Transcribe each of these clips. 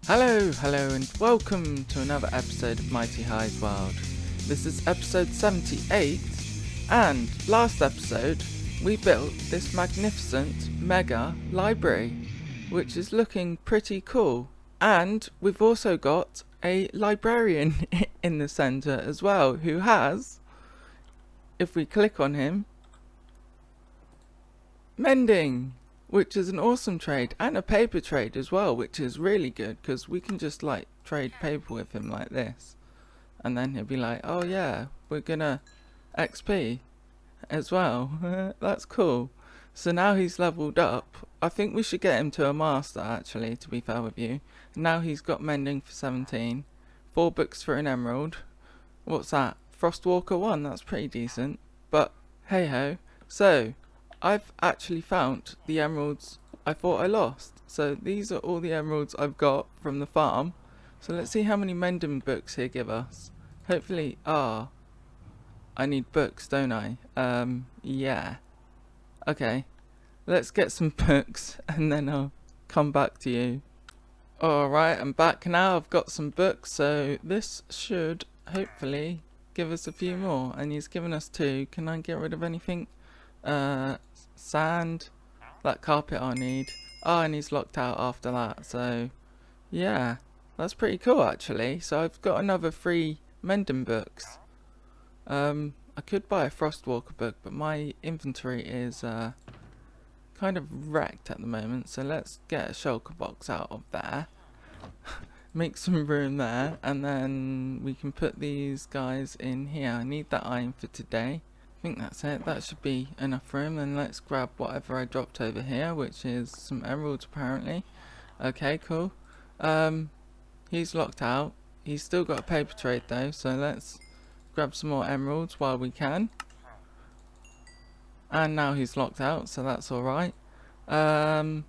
Hello, and welcome to another episode of Mighty Highs World. This is episode 78, and last episode we built this magnificent mega library, which is looking pretty cool. And we've also got a librarian in the center as well, who has, if we click on him, mending, which is an awesome trade, and a paper trade as well, which is really good because we can just like trade paper with him like this, and then he'll be like, oh yeah, we're gonna XP as well. That's cool. So now he's leveled up. I think we should get him to a master, actually, to be fair with you. Now he's got mending for 17, 4 books for an emerald. What's that? Frostwalker 1, that's pretty decent, but hey ho. So I've actually found the emeralds I thought I lost. So these are all the emeralds I've got from the farm. So let's see how many mending books he'll give us. Hopefully, I need books, don't I? Yeah. Okay, let's get some books and then I'll come back to you. Alright, I'm back now. I've got some books, so this should hopefully give us a few more. And he's given us 2. Can I get rid of anything? Sand, that carpet I need. And he's locked out after that, so yeah, that's pretty cool actually. So I've got another 3 mending books. I could buy a Frostwalker book, but my inventory is kind of wrecked at the moment, so let's get a shulker box out of there. Make some room there, and then we can put these guys in here. I need that iron for today. I think that's it. That should be enough room. Then let's grab whatever I dropped over here, which is some emeralds apparently. Okay, cool. He's locked out. He's still got a paper trade though, so let's grab some more emeralds while we can. And now he's locked out, so that's alright. Not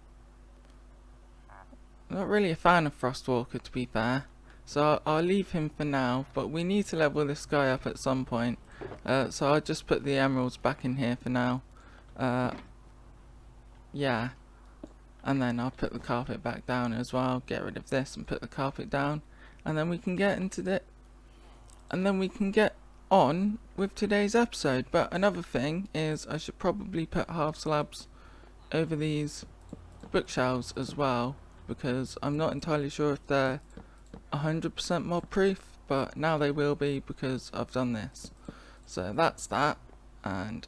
really a fan of Frostwalker, to be fair, so I'll leave him for now, but we need to level this guy up at some point. So I'll just put the emeralds back in here for now. Yeah, and then I'll put the carpet back down as well. Get rid of this and put the carpet down, and then we can get into it. And then we can get on with today's episode. But another thing is I should probably put half slabs over these bookshelves as well, because I'm not entirely sure if they're 100% mob proof, but now they will be because I've done this. So that's that, and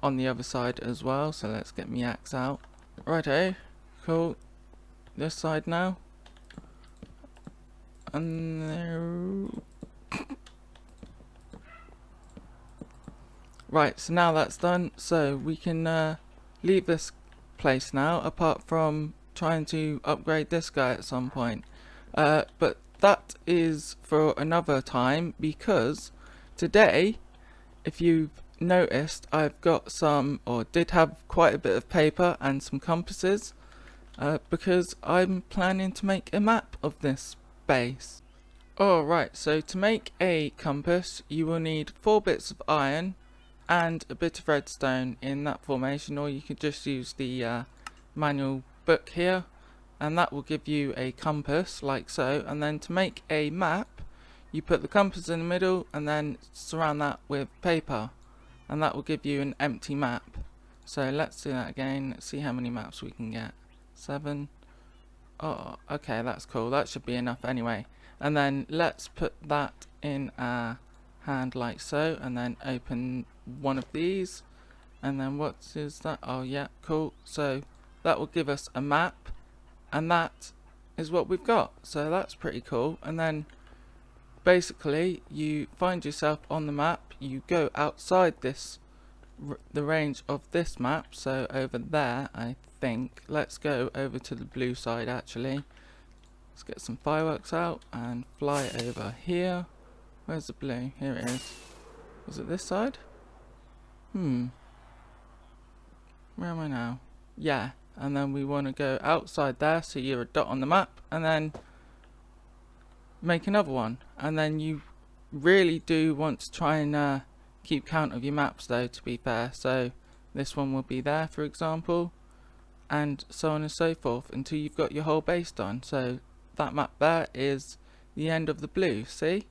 on the other side as well, so let's get my axe out. Righto, cool. This side now. And there. Right, so now that's done, so we can leave this place now, apart from trying to upgrade this guy at some point. But that is for another time, because today, if you've noticed, I've got some, or did have quite a bit of paper and some compasses, because I'm planning to make a map of this base. Alright, so to make a compass, you will need 4 bits of iron and a bit of redstone in that formation, or you could just use the manual book here, and that will give you a compass like so. And then to make a map, you put the compass in the middle and then surround that with paper, and that will give you an empty map. So let's do that again. Let's see how many maps we can get. 7. Oh, okay, that's cool. That should be enough anyway. And then let's put that in our hand like so, and then open one of these, and then what is that? Oh yeah, cool. So that will give us a map, and that is what we've got. So that's pretty cool. And then basically you find yourself on the map, you go outside this the range of this map, so over there I think. Let's go over to the blue side actually. Let's get some fireworks out and fly over here. Where's the blue? Here it is. Was it this side? Where am I now? Yeah, and then we want to go outside there, so you're a dot on the map, and then make another one. And then you really do want to try and keep count of your maps though, to be fair. So this one will be there, for example, and so on and so forth until you've got your whole base done. So that map there is the end of the blue, see?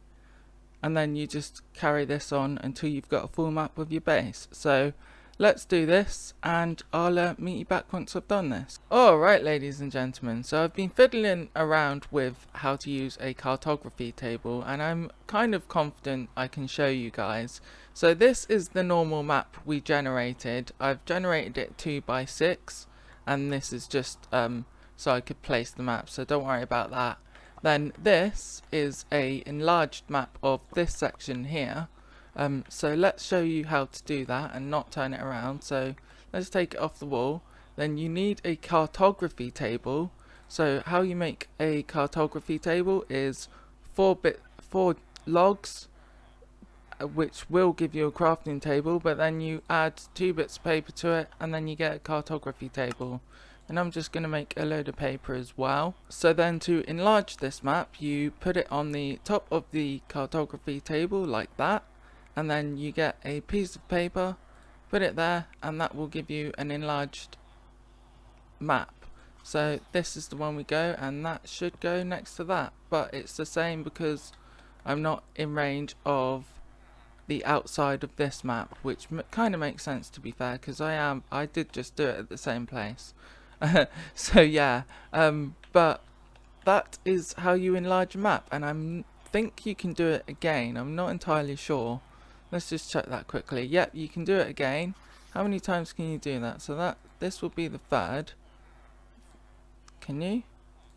And then you just carry this on until you've got a full map of your base. So let's do this, and I'll meet you back once I've done this. Alright, ladies and gentlemen, so I've been fiddling around with how to use a cartography table, and I'm kind of confident I can show you guys. So this is the normal map we generated. I've generated it 2x6, and this is just so I could place the map, so don't worry about that. Then this is a enlarged map of this section here. So let's show you how to do that and not turn it around. So let's take it off the wall. Then you need a cartography table. So how you make a cartography table is 4 logs, which will give you a crafting table, but then you add 2 bits of paper to it, and then you get a cartography table. And I'm just going to make a load of paper as well. So then to enlarge this map, you put it on the top of the cartography table like that, and then you get a piece of paper, put it there, and that will give you an enlarged map. So this is the one we go, and that should go next to that, but it's the same because I'm not in range of the outside of this map, which kind of makes sense, to be fair, because I did just do it at the same place. So yeah, but that is how you enlarge a map, and I think you can do it again. I'm not entirely sure. Let's just check that quickly. Yep, you can do it again. How many times can you do that? So this will be the 3rd. Can you?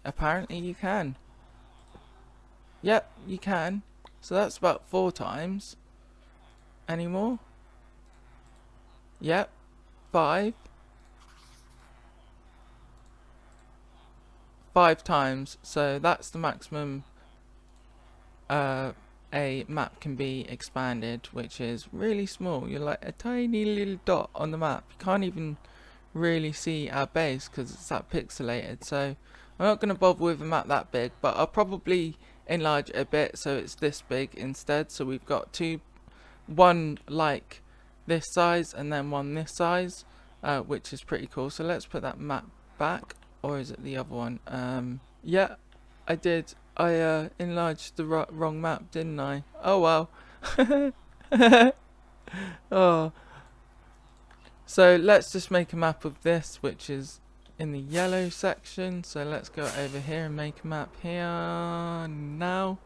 Apparently you can. Yep, you can. So that's about 4 times. Any more? Yep. 5 times. So that's the maximum a map can be expanded, which is really small. You're like a tiny little dot on the map. You can't even really see our base because it's that pixelated. So I'm not going to bother with a map that big, but I'll probably enlarge it a bit so it's this big instead. So we've got one like this size and then one this size, which is pretty cool. So let's put that map back, or is it the other one? Yeah, I did. I enlarged the wrong map, didn't I? Oh well. Oh. So let's just make a map of this, which is in the yellow section. So let's go over here and make a map here now.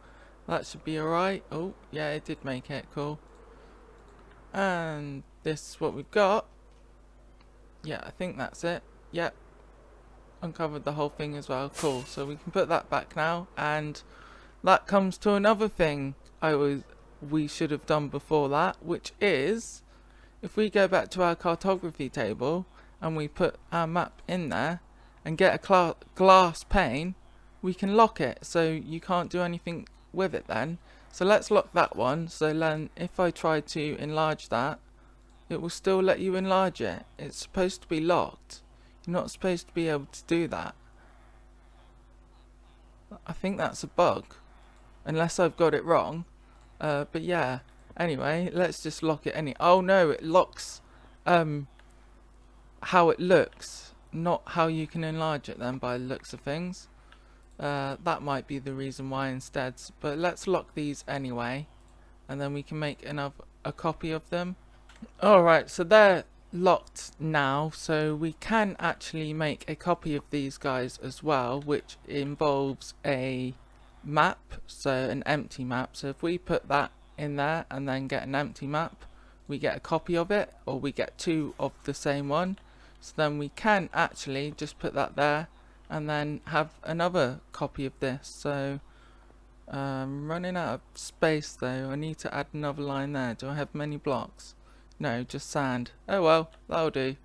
That should be alright. Oh, yeah, it did make it. Cool. And this is what we've got. Yeah, I think that's it. Yep. Uncovered the whole thing as well. Cool. So we can put that back now, and that comes to another thing we should have done before that, which is if we go back to our cartography table and we put our map in there and get a glass pane, we can lock it so you can't do anything with it then. So let's lock that one. So then if I try to enlarge that, it will still let you enlarge it. It's supposed to be locked. You're not supposed to be able to do that. I think that's a bug, unless I've got it wrong. But yeah, anyway, let's just lock it oh no, it locks how it looks, not how you can enlarge it then, by the looks of things. That might be the reason why instead, but let's lock these anyway, and then we can make a copy of them. Alright, so they're locked now, so we can actually make a copy of these guys as well, which involves a map, so an empty map. So if we put that in there and then get an empty map, we get a copy of it, or we get 2 of the same one. So then we can actually just put that there and then have another copy of this. So running out of space though. I need to add another line there. Do I have many blocks? No, just sand. Oh well, that'll do.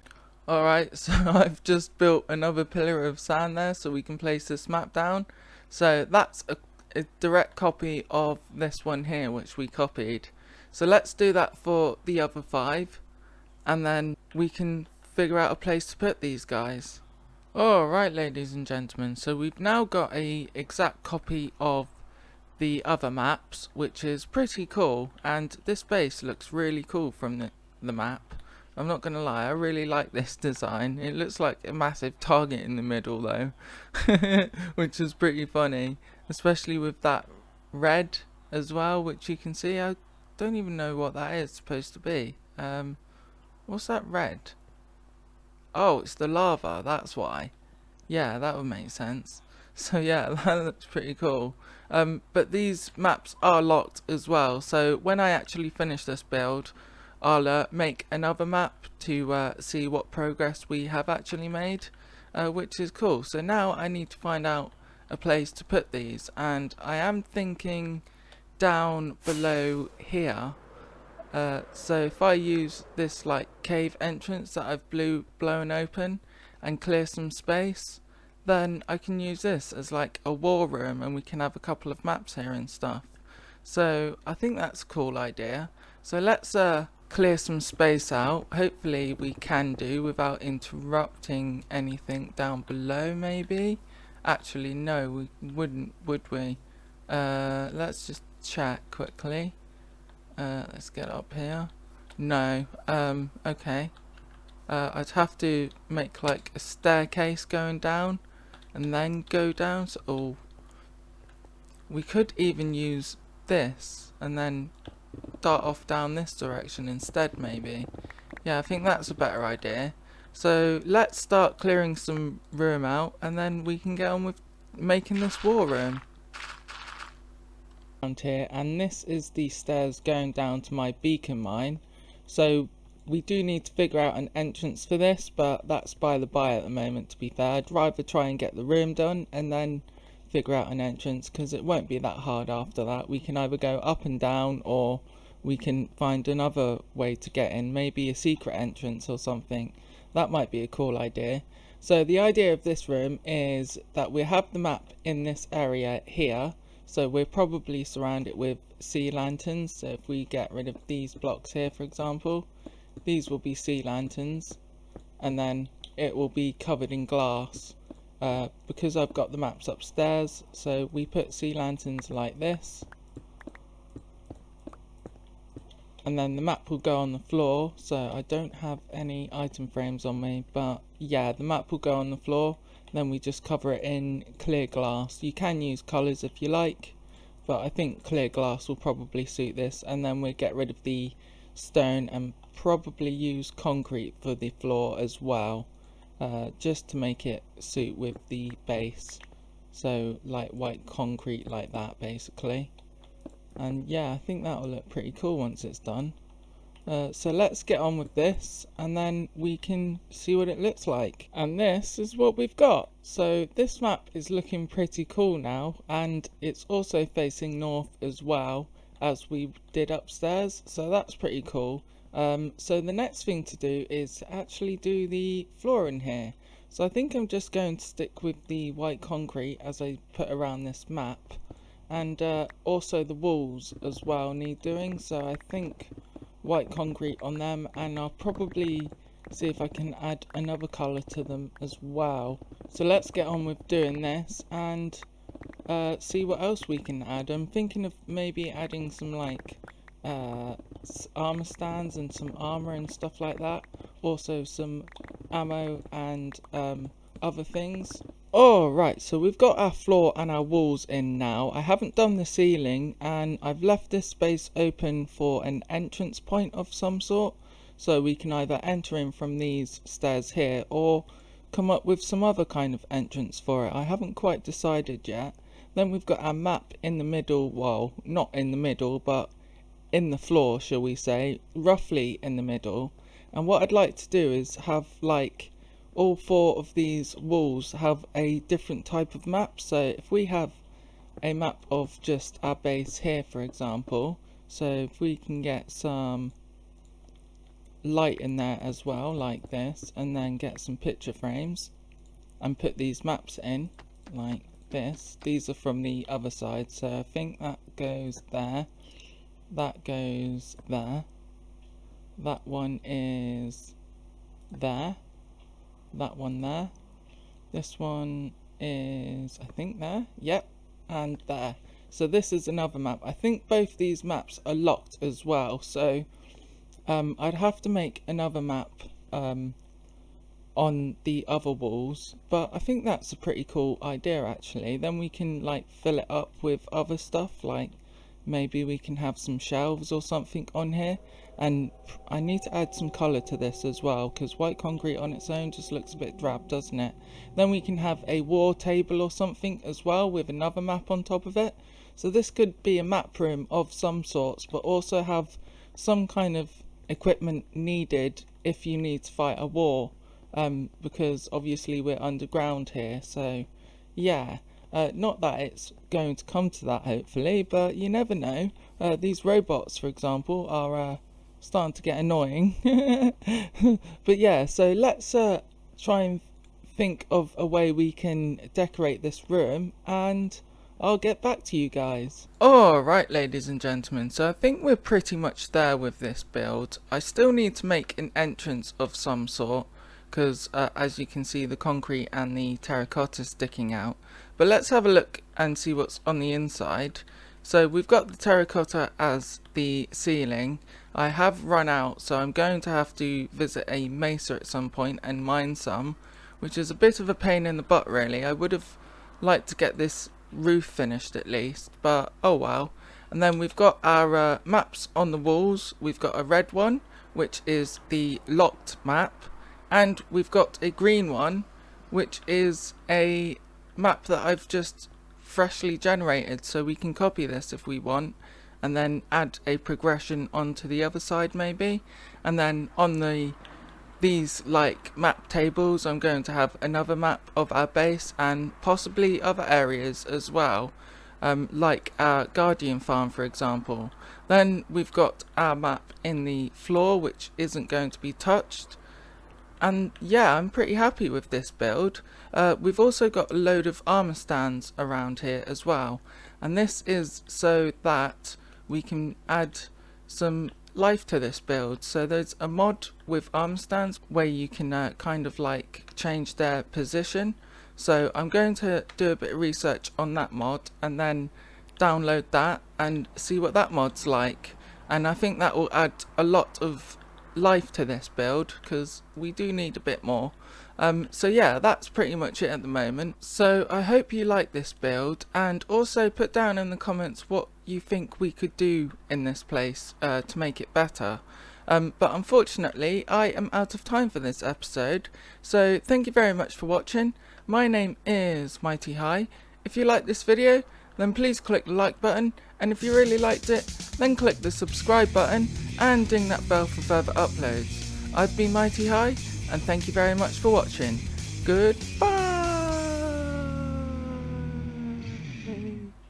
Alright, so I've just built another pillar of sand there so we can place this map down. So that's a direct copy of this one here, which we copied. So let's do that for the other 5, and then we can figure out a place to put these guys. Alright, ladies and gentlemen, so we've now got a exact copy of the other maps, which is pretty cool, and this base looks really cool from the map. I'm not gonna lie, I really like this design. It looks like a massive target in the middle though, which is pretty funny, especially with that red as well, which you can see. I don't even know what that is supposed to be. What's that red? Oh, it's the lava, that's why. Yeah, that would make sense. So yeah, that looks pretty cool. But these maps are locked as well, so when I actually finish this build, I'll make another map to see what progress we have actually made, which is cool. So now I need to find out a place to put these, and I am thinking down below here. So if I use this like cave entrance that I've blown open and clear some space, then I can use this as like a war room, and we can have a couple of maps here and stuff. So I think that's a cool idea. So let's clear some space out. Hopefully we can do without interrupting anything down below. Maybe actually no, we wouldn't, would we? Let's just check quickly. Let's get up here. No. Okay. I'd have to make like a staircase going down and then go down. So, oh, we could even use this and then start off down this direction instead, maybe. Yeah, I think that's a better idea. So let's start clearing some room out, and then we can get on with making this war room. Around here, and this is the stairs going down to my beacon mine. So we do need to figure out an entrance for this, but that's by the by at the moment, to be fair. I'd rather try and get the room done and then figure out an entrance, because it won't be that hard after that. We can either go up and down, or we can find another way to get in, maybe a secret entrance or something. That might be a cool idea. So the idea of this room is that we have the map in this area here, so we're probably surrounded with sea lanterns. So if we get rid of these blocks here, for example, these will be sea lanterns, and then it will be covered in glass. Because I've got the maps upstairs, so we put sea lanterns like this, and then the map will go on the floor. So I don't have any item frames on me, but yeah, the map will go on the floor. Then we just cover it in clear glass. You can use colours if you like, but I think clear glass will probably suit this. And then we'll get rid of the stone and probably use concrete for the floor as well, just to make it suit with the base. So like white concrete like that basically. And yeah, I think that will look pretty cool once it's done. So let's get on with this, and then we can see what it looks like. And this is what we've got. So this map is looking pretty cool now, and it's also facing north as well as we did upstairs, so that's pretty cool. So the next thing to do is actually do the floor in here. So I think I'm just going to stick with the white concrete as I put around this map, and also the walls as well need doing. So I think white concrete on them, and I'll probably see if I can add another colour to them as well. So let's get on with doing this and see what else we can add. I'm thinking of maybe adding some like armor stands and some armor and stuff like that, also some ammo and other things. Alright, so we've got our floor and our walls in now. I haven't done the ceiling, and I've left this space open for an entrance point of some sort, so we can either enter in from these stairs here or come up with some other kind of entrance for it. I haven't quite decided yet. Then we've got our map in the middle, well, not in the middle, but in the floor, shall we say, roughly in the middle. And what I'd like to do is have like all 4 of these walls have a different type of map. So if we have a map of just our base here, for example, so if we can get some light in there as well, like this, and then get some picture frames and put these maps in like this. These are from the other side, so I think that goes there, that goes there, that one is there, that one there, this one is I think there, yep, and there. So this is another map. I think both these maps are locked as well, so I'd have to make another map on the other walls, but I think that's a pretty cool idea actually. Then we can like fill it up with other stuff, like maybe we can have some shelves or something on here. And I need to add some colour to this as well, because white concrete on its own just looks a bit drab, doesn't it? Then we can have a war table or something as well with another map on top of it. So this could be a map room of some sorts, but also have some kind of equipment needed if you need to fight a war, because obviously we're underground here. So yeah, not that it's going to come to that hopefully, but you never know. These robots, for example, are starting to get annoying. But yeah, so let's try and think of a way we can decorate this room, and I'll get back to you guys. Alright, ladies and gentlemen, so I think we're pretty much there with this build. I still need to make an entrance of some sort, because as you can see, the concrete and the terracotta sticking out. But let's have a look and see what's on the inside. So we've got the terracotta as the ceiling. I have run out, so I'm going to have to visit a mesa at some point and mine some, which is a bit of a pain in the butt really. I would have liked to get this roof finished at least, but oh well. And then we've got our maps on the walls. We've got a red one, which is the locked map, and we've got a green one, which is a map that I've just freshly generated, so we can copy this if we want and then add a progression onto the other side maybe. And then on these like map tables, I'm going to have another map of our base and possibly other areas as well, like our guardian farm for example. Then we've got our map in the floor, which isn't going to be touched. And yeah, I'm pretty happy with this build. We've also got a load of armor stands around here as well, and this is so that we can add some life to this build. So there's a mod with armor stands where you can kind of like change their position. So I'm going to do a bit of research on that mod and then download that and see what that mod's like. And I think that will add a lot of life to this build, because we do need a bit more. So yeah, that's pretty much it at the moment. So I hope you like this build, and also put down in the comments what you think we could do in this place to make it better. But unfortunately I am out of time for this episode, so thank you very much for watching. My name is Mighty High. If you like this video, then please click the like button, and if you really liked it, then click the subscribe button and ding that bell for further uploads. I've been Mighty High, and thank you very much for watching. Goodbye!